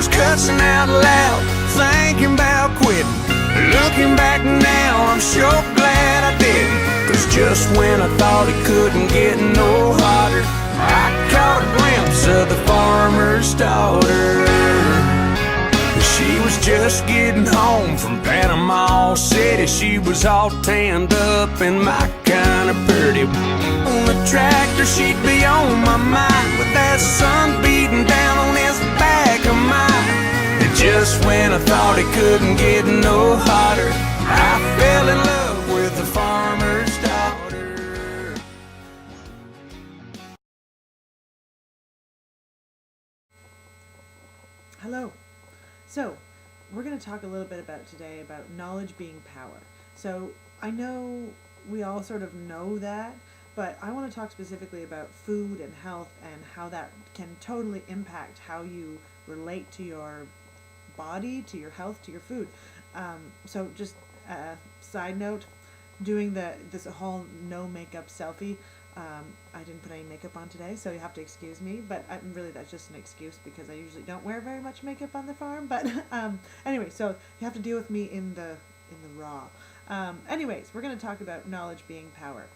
was cussing out loud, thinking about quitting. Looking back now, I'm sure glad I didn't. 'Cause just when I thought it couldn't get no hotter, I caught a glimpse of the farmer's daughter. She was just getting home from Panama City. She was all tanned up and my kind of pretty. On the tractor she'd be on my mind, with that sun beating down on this back of mine. And just when I thought it couldn't get no hotter, I fell in love with the farmer's daughter. Hello. So, we're going to talk a little bit today about knowledge being power. So, I know we all sort of know that, but I want to talk specifically about food and health and how that can totally impact how you relate to your body, to your health, to your food. So, just a side note, doing this whole no makeup selfie. I didn't put any makeup on today, so you have to excuse me, but really that's just an excuse because I usually don't wear very much makeup on the farm. But anyway, so you have to deal with me in the raw. Anyways, we're going to talk about knowledge being power.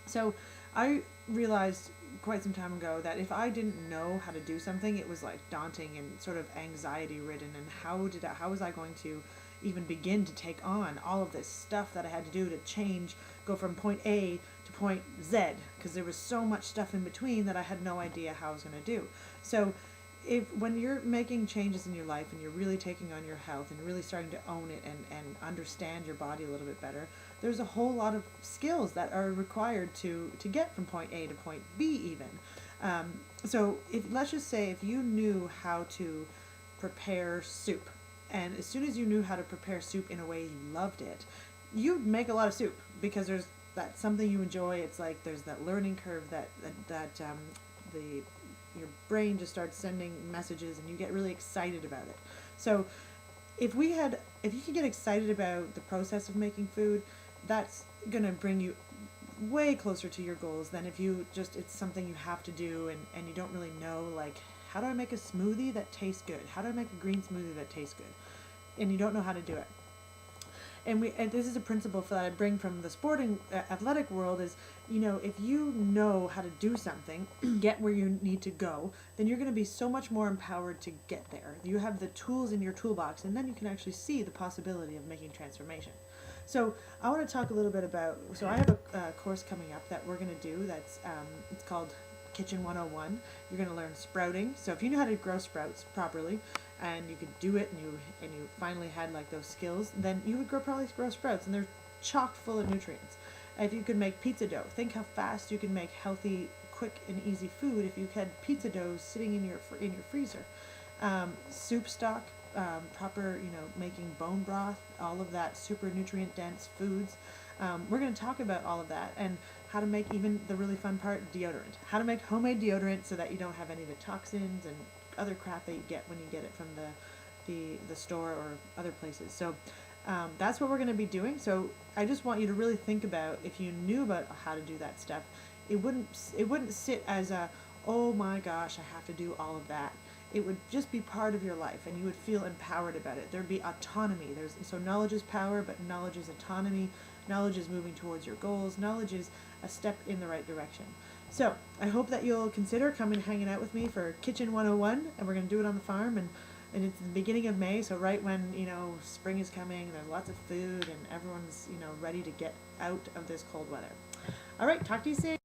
So I realized quite some time ago that if I didn't know how to do something, it was like daunting and sort of anxiety ridden, and how was I going to even begin to take on all of this stuff that I had to do to change, go from point A to point Z, because there was so much stuff in between that I had no idea how I was going to do. So when you're making changes in your life and you're really taking on your health and really starting to own it and understand your body a little bit better, there's a whole lot of skills that are required to get from point A to point B even. So let's just say if you knew how to prepare soup, and as soon as you knew how to prepare soup in a way you loved it, you'd make a lot of soup because that's something you enjoy. It's like there's that learning curve that your brain just starts sending messages and you get really excited about it. So if you can get excited about the process of making food, that's gonna bring you way closer to your goals than if it's something you have to do and you don't really know, like, how do I make a smoothie that tastes good? How do I make a green smoothie that tastes good? And you don't know how to do it. And this is a principle that I bring from the sporting athletic world is, if you know how to do something, get where you need to go, then you're going to be so much more empowered to get there. You have the tools in your toolbox, and then you can actually see the possibility of making transformation. So I want to talk a little bit about, so I have a course coming up that we're going to do that's, it's called Kitchen 101. You're going to learn sprouting. So if you know how to grow sprouts properly, and you could do it, and you finally had like those skills, then you would probably grow sprouts, and they're chock full of nutrients. If you could make pizza dough, think how fast you can make healthy, quick, and easy food if you had pizza dough sitting in your freezer. Soup stock, proper, making bone broth, all of that super nutrient dense foods. We're going to talk about all of that and how to make, even the really fun part, deodorant. How to make homemade deodorant so that you don't have any of the toxins and other crap that you get when you get it from the store or other places. So that's what we're going to be doing. So I just want you to really think about, if you knew about how to do that stuff, it wouldn't sit as a, oh my gosh, I have to do all of that. It would just be part of your life, and you would feel empowered about it. There'd be autonomy. So knowledge is power, but knowledge is autonomy. Knowledge is moving towards your goals. Knowledge is a step in the right direction. So I hope that you'll consider coming hanging out with me for Kitchen 101, and we're going to do it on the farm, and it's the beginning of May, so right when spring is coming, there's lots of food, and everyone's ready to get out of this cold weather. All right, talk to you soon.